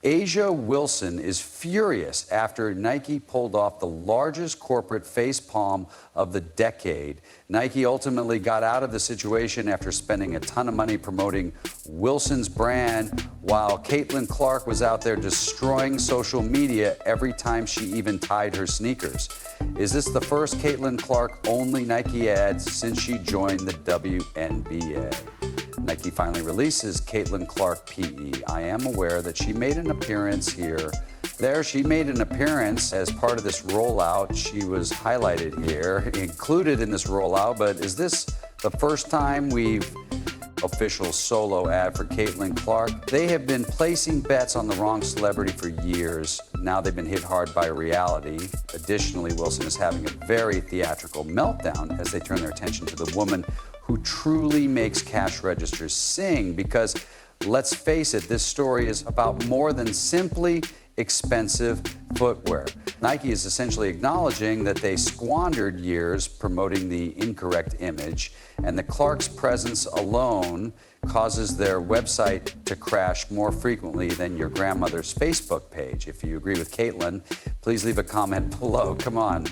Asia Wilson is furious after Nike pulled off the largest corporate facepalm of the decade. Nike ultimately got out of the situation after spending a ton of money promoting Wilson's brand, while Caitlin Clark was out there destroying social media every time she even tied her sneakers. Is this the first Caitlin Clark only Nike ad since she joined the WNBA? Nike finally releases Caitlin Clark PE. I am aware that she made an appearance here. She made an appearance as part of this rollout. She was highlighted here, included in this rollout, but is this the first time we've official solo ad for Caitlin Clark? They have been placing bets on the wrong celebrity for years. Now they've been hit hard by reality. Additionally, Wilson is having a very theatrical meltdown as they turn their attention to the woman who truly makes cash registers sing, because let's face it, this story is about more than simply expensive footwear. Nike is essentially acknowledging that they squandered years promoting the incorrect image, and that Clark's presence alone causes their website to crash more frequently than your grandmother's Facebook page. If you agree with Caitlin, please leave a comment below. Come on.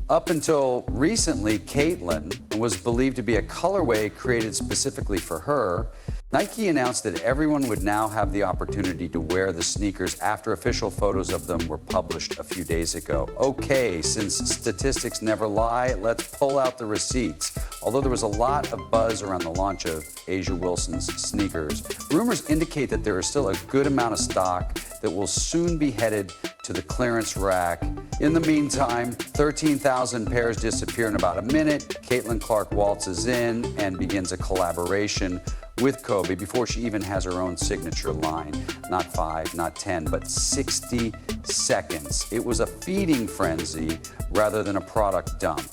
Up until recently, Caitlin was believed to be a colorway created specifically for her. Nike announced that everyone would now have the opportunity to wear the sneakers after official photos of them were published a few days ago. Okay, since statistics never lie, let's pull out the receipts. Although there was a lot of buzz around the launch of Asia Wilson's sneakers, rumors indicate that there is still a good amount of stock that will soon be headed to the clearance rack. In the meantime, 13,000 pairs disappear in about a minute. Caitlin Clark waltzes in and begins a collaboration with Kobe before she even has her own signature line. Not 5, not 10, but 60 seconds. It was a feeding frenzy rather than a product dump.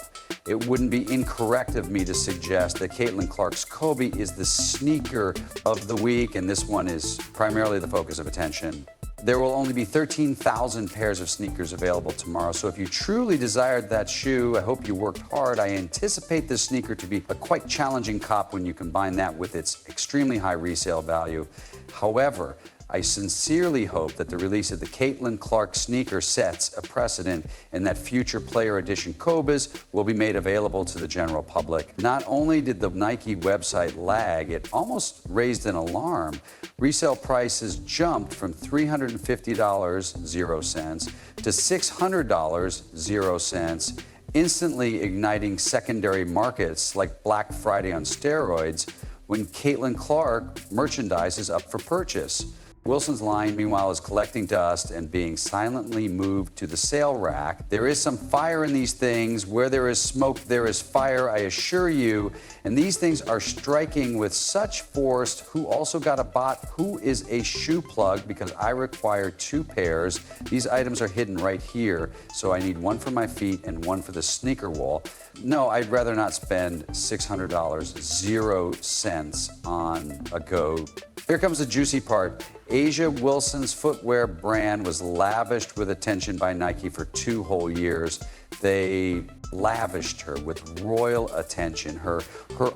It wouldn't be incorrect of me to suggest that Caitlin Clark's Kobe is the sneaker of the week, and this one is primarily the focus of attention. There will only be 13,000 pairs of sneakers available tomorrow, so if you truly desired that shoe, I hope you worked hard. I anticipate this sneaker to be a quite challenging cop when you combine that with its extremely high resale value. However, I sincerely hope that the release of the Caitlin Clark sneaker sets a precedent and that future player edition Kobes will be made available to the general public. Not only did the Nike website lag, it almost raised an alarm. Resale prices jumped from $350.00 to $600.00, instantly igniting secondary markets like Black Friday on steroids when Caitlin Clark merchandise is up for purchase. Wilson's line, meanwhile, is collecting dust and being silently moved to the sale rack. There is some fire in these things. Where there is smoke, there is fire, I assure you. And these things are striking with such force. Who also got a bot? Who is a shoe plug? Because I require 2 pairs. These items are hidden right here, so I need one for my feet and one for the sneaker wall. No, I'd rather not spend $600.00 on a goat. Here comes the juicy part. Asia Wilson's footwear brand was lavished with attention by Nike for 2 whole years. They lavished her with royal attention, her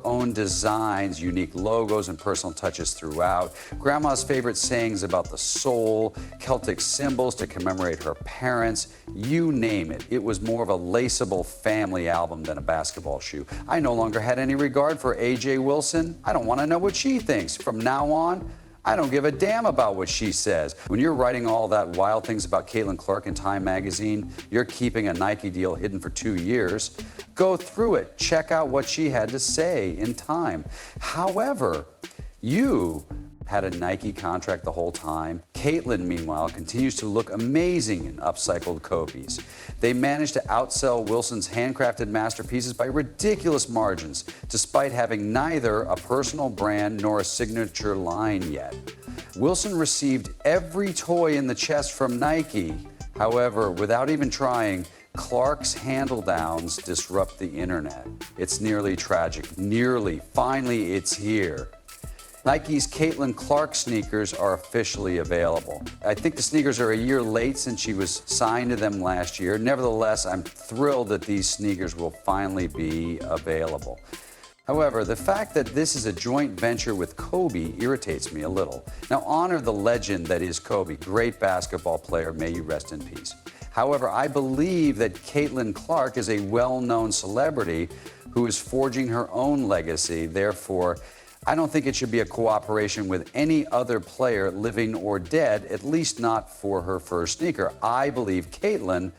own designs, unique logos, and personal touches throughout. Grandma's favorite sayings about the soul, Celtic symbols to commemorate her parents, you name it. It was more of a laceable family album than a basketball shoe. I no longer had any regard for AJ Wilson. I don't want to know what she thinks. From now on, I don't give a damn about what she says. When you're writing all that wild things about Caitlin Clark in Time magazine, you're keeping a Nike deal hidden for 2 years. Go through it. Check out what she had to say in Time. However, you had a Nike contract the whole time. Caitlin, meanwhile, continues to look amazing in upcycled Kobes. They managed to outsell Wilson's handcrafted masterpieces by ridiculous margins, despite having neither a personal brand nor a signature line yet. Wilson received every toy in the chest from Nike. However, without even trying, Clark's handle downs disrupt the internet. It's nearly tragic. Nearly. Finally, it's here. Nike's Caitlin Clark sneakers are officially available. I think the sneakers are a year late since she was signed to them last year. Nevertheless, I'm thrilled that these sneakers will finally be available. However, the fact that this is a joint venture with Kobe irritates me a little. Now, honor the legend that is Kobe, great basketball player, may you rest in peace. However, I believe that Caitlin Clark is a well-known celebrity who is forging her own legacy. Therefore, I don't think it should be a cooperation with any other player, living or dead, at least not for her first sneaker. I believe Caitlin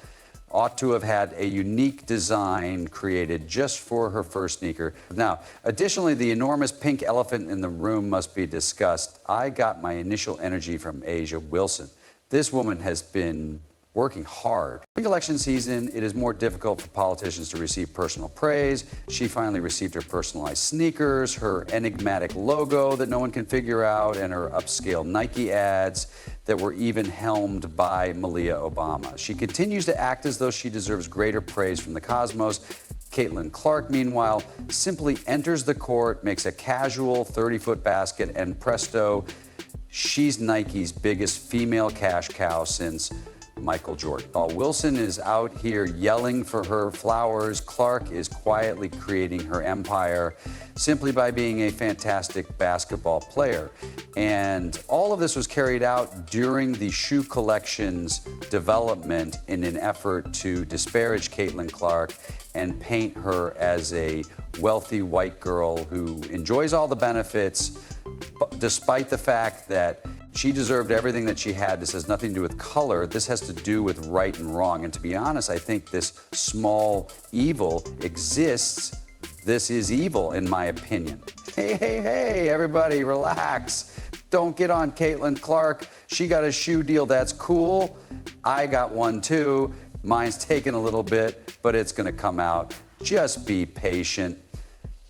ought to have had a unique design created just for her first sneaker. Now, additionally, the enormous pink elephant in the room must be discussed. I got my initial energy from A'ja Wilson. This woman has been working hard. During election season, it is more difficult for politicians to receive personal praise. She finally received her personalized sneakers, her enigmatic logo that no one can figure out, and her upscale Nike ads that were even helmed by Malia Obama. She continues to act as though she deserves greater praise from the cosmos. Caitlin Clark, meanwhile, simply enters the court, makes a casual 30-foot basket, and presto, she's Nike's biggest female cash cow since Michael Jordan. While Wilson is out here yelling for her flowers, Clark is quietly creating her empire simply by being a fantastic basketball player. And all of this was carried out during the shoe collection's development in an effort to disparage Caitlin Clark and paint her as a wealthy white girl who enjoys all the benefits, despite the fact that she deserved everything that she had. This has nothing to do with color. This has to do with right and wrong. And to be honest, I think this small evil exists. This is evil, in my opinion. Hey, everybody, relax. Don't get on Caitlin Clark. She got a shoe deal. That's cool. I got one, too. Mine's taken a little bit, but it's going to come out. Just be patient.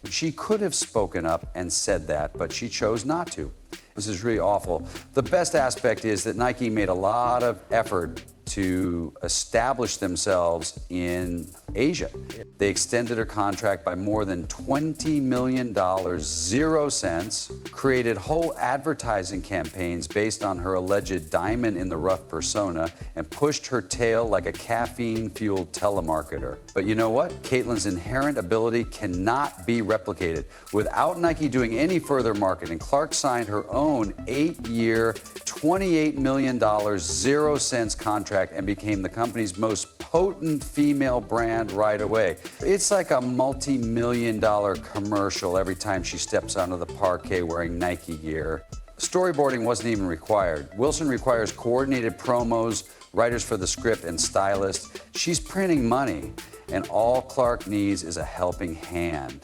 She could have spoken up and said that, but she chose not to. This is really awful. The best aspect is that Nike made a lot of effort to establish themselves in Asia. They extended her contract by more than $20 million, 0 cents, created whole advertising campaigns based on her alleged diamond in the rough persona, and pushed her tail like a caffeine-fueled telemarketer. But you know what? Caitlin's inherent ability cannot be replicated. Without Nike doing any further marketing, Clark signed her own 8-year, $28 million, 0 cents contract and became the company's most potent female brand right away. It's like a multi-million-dollar commercial every time she steps onto the parquet wearing Nike gear. Storyboarding wasn't even required. Wilson requires coordinated promos, writers for the script, and stylists. She's printing money, and all Clark needs is a helping hand.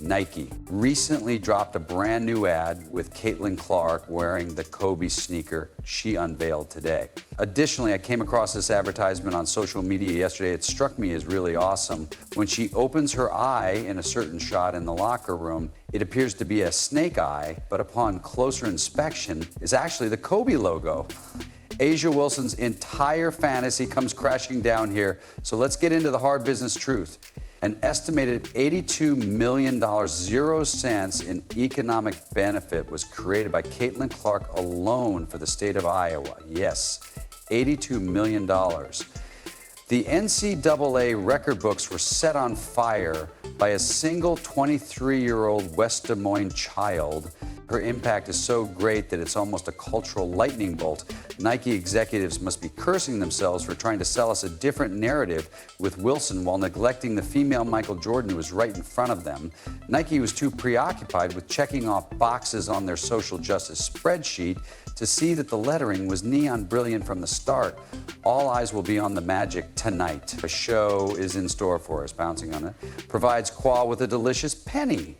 Nike recently dropped a brand new ad with Caitlin Clark wearing the Kobe sneaker she unveiled today. Additionally, I came across this advertisement on social media yesterday. It struck me as really awesome. When she opens her eye in a certain shot in the locker room, it appears to be a snake eye, but upon closer inspection is actually the Kobe logo. A'ja Wilson's entire fantasy comes crashing down here, so let's get into the hard business truth. An estimated $82 million, 0 cents in economic benefit was created by Caitlin Clark alone for the state of Iowa. Yes, $82 million. The NCAA record books were set on fire by a single 23-year-old West Des Moines child. Her impact is so great that it's almost a cultural lightning bolt. Nike executives must be cursing themselves for trying to sell us a different narrative with Wilson while neglecting the female Michael Jordan who was right in front of them. Nike was too preoccupied with checking off boxes on their social justice spreadsheet to see that the lettering was neon brilliant from the start. All eyes will be on the Magic tonight. A show is in store for us. Bouncing on it provides Qua with a delicious penny.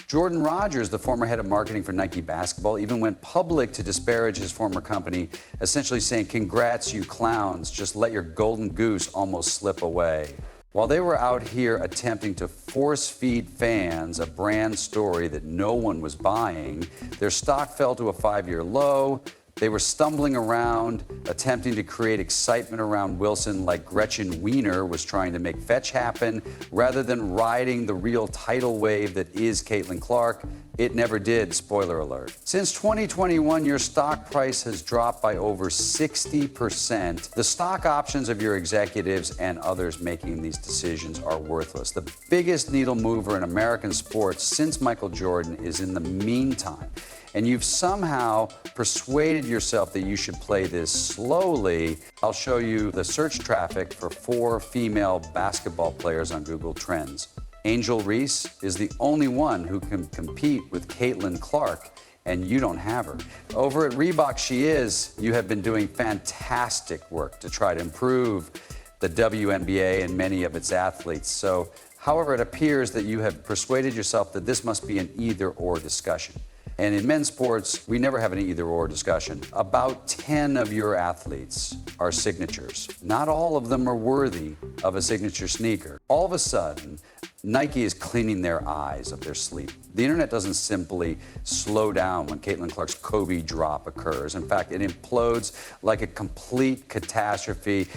Jordan Rodgers, the former head of marketing for Nike Basketball, even went public to disparage his former company, essentially saying, "Congrats, you clowns, just let your golden goose almost slip away." While they were out here attempting to force-feed fans a brand story that no one was buying, their stock fell to a 5-year low. They were stumbling around, attempting to create excitement around Wilson like Gretchen Wiener was trying to make fetch happen, rather than riding the real tidal wave that is Caitlin Clark. It never did, spoiler alert. Since 2021, your stock price has dropped by over 60%. The stock options of your executives and others making these decisions are worthless. The biggest needle mover in American sports since Michael Jordan is in the meantime. And you've somehow persuaded yourself that you should play this slowly. I'll show you the search traffic for 4 female basketball players on Google Trends. Angel Reese is the only one who can compete with Caitlin Clark, and you don't have her. Over at Reebok She Is, you have been doing fantastic work to try to improve the WNBA and many of its athletes. So, however, it appears that you have persuaded yourself that this must be an either-or discussion. And in men's sports, we never have an either-or discussion. About 10 of your athletes are signatures. Not all of them are worthy of a signature sneaker. All of a sudden, Nike is cleaning their eyes of their sleep. The internet doesn't simply slow down when Caitlin Clark's Kobe drop occurs. In fact, it implodes like a complete catastrophe.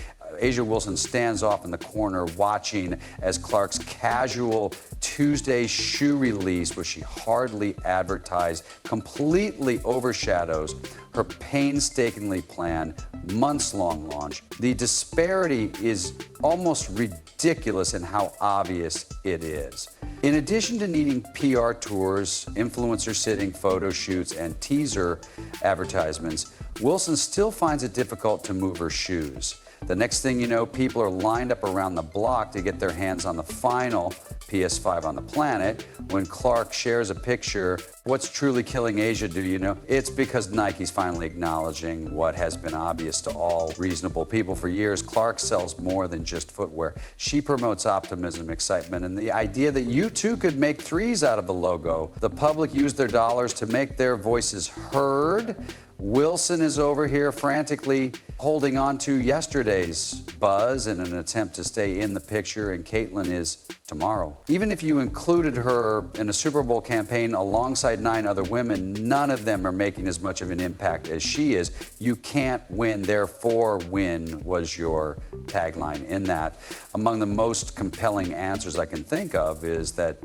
A'ja Wilson stands off in the corner watching as Clark's casual Tuesday shoe release, which she hardly advertised, completely overshadows her painstakingly planned, months-long launch. The disparity is almost ridiculous in how obvious it is. In addition to needing PR tours, influencer sitting, photo shoots, and teaser advertisements, Wilson still finds it difficult to move her shoes. The next thing you know, people are lined up around the block to get their hands on the final PS5 on the planet. When Clark shares a picture, what's truly killing A'ja, do you know? It's because Nike's finally acknowledging what has been obvious to all reasonable people for years. Clark sells more than just footwear. She promotes optimism, excitement, and the idea that you too could make threes out of the logo. The public used their dollars to make their voices heard. Wilson is over here frantically holding on to yesterday's buzz in an attempt to stay in the picture, and Caitlin is tomorrow. Even if you included her in a Super Bowl campaign alongside 9 other women, none of them are making as much of an impact as she is. You can't win, therefore win was your tagline in that. Among the most compelling answers I can think of is that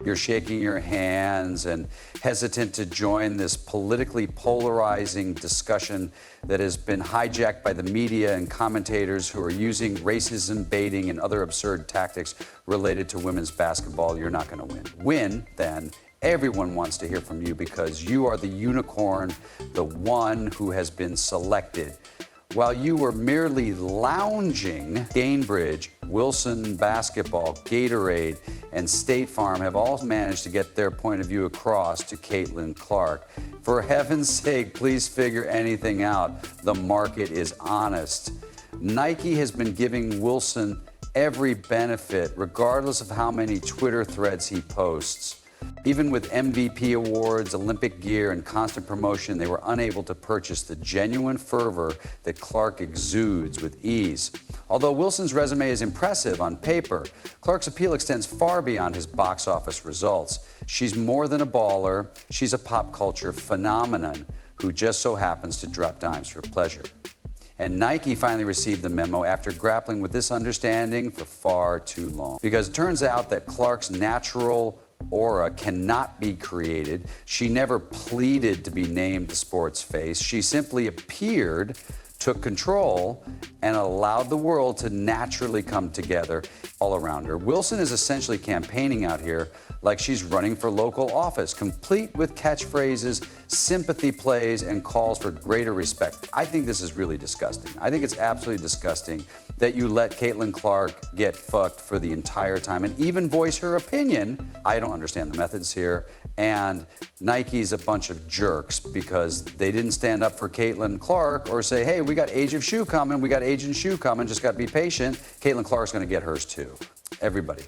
you're shaking your hands and hesitant to join this politically polarizing discussion that has been hijacked by the media and commentators who are using racism baiting and other absurd tactics related to women's basketball. You're not going to win. Win, then. Everyone wants to hear from you because you are the unicorn, the one who has been selected. While you were merely lounging, Gainbridge, Wilson Basketball, Gatorade, and State Farm have all managed to get their point of view across to Caitlin Clark. For heaven's sake, please figure anything out. The market is honest. Nike has been giving Wilson every benefit, regardless of how many Twitter threads he posts. Even with MVP awards, Olympic gear, and constant promotion, they were unable to purchase the genuine fervor that Clark exudes with ease. Although Wilson's resume is impressive on paper, Clark's appeal extends far beyond his box office results. She's more than a baller. She's a pop culture phenomenon who just so happens to drop dimes for pleasure. And Nike finally received the memo after grappling with this understanding for far too long. Because it turns out that Clark's natural aura cannot be created. She never pleaded to be named the sports face. She simply appeared, took control, and allowed the world to naturally come together all around her. Wilson is essentially campaigning out here like she's running for local office, complete with catchphrases, sympathy plays, and calls for greater respect. I think this is really disgusting. I think it's absolutely disgusting that you let Caitlin Clark get fucked for the entire time and even voice her opinion. I don't understand the methods here. And Nike's a bunch of jerks because they didn't stand up for Caitlin Clark or say, hey, we got age of shoe coming, we got age and shoe coming, just got to be patient. Caitlin Clark's going to get hers too. Everybody.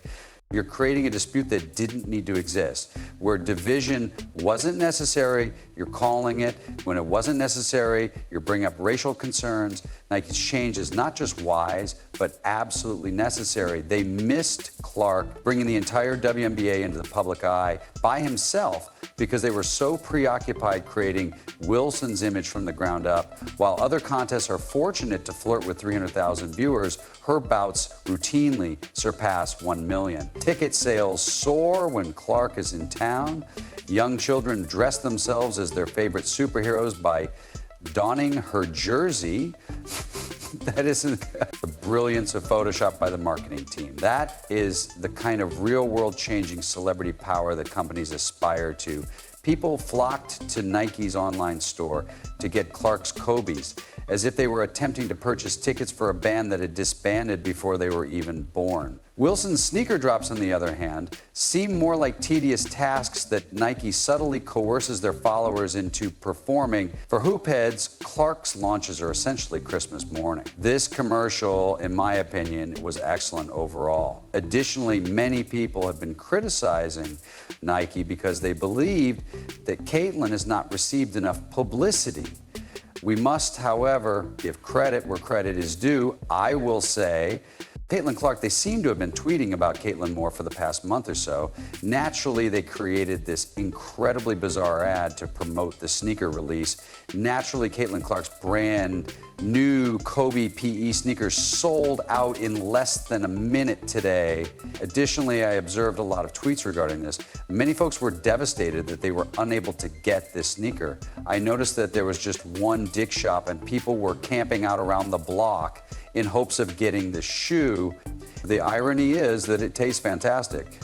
You're creating a dispute that didn't need to exist. Where division wasn't necessary, you're calling it. When it wasn't necessary, you're bringing up racial concerns. Nike's change is not just wise, but absolutely necessary. They missed Clark bringing the entire WNBA into the public eye by himself because they were so preoccupied creating Wilson's image from the ground up. While other contests are fortunate to flirt with 300,000 viewers, her bouts routinely surpass 1 million. Ticket sales soar when Clark is in town. Young children dress themselves as their favorite superheroes by donning her jersey. That isn't the brilliance of Photoshop by the marketing team. That is the kind of real-world changing celebrity power that companies aspire to. People flocked to Nike's online store to get Clark's Kobe's, as if they were attempting to purchase tickets for a band that had disbanded before they were even born. Wilson's sneaker drops, on the other hand, seem more like tedious tasks that Nike subtly coerces their followers into performing. For hoopheads, Clark's launches are essentially Christmas morning. This commercial, in my opinion, was excellent overall. Additionally, many people have been criticizing Nike because they believed that Caitlyn has not received enough publicity. We must, however, give credit where credit is due. I will say, Caitlyn Clark, they seem to have been tweeting about Caitlyn more for the past month or so. Naturally, they created this incredibly bizarre ad to promote the sneaker release. Naturally, Caitlyn Clark's brand new Kobe PE sneakers sold out in less than a minute today. Additionally, I observed a lot of tweets regarding this. Many folks were devastated that they were unable to get this sneaker. I noticed that there was just one Dick shop and people were camping out around the block in hopes of getting the shoe. The irony is that it tastes fantastic.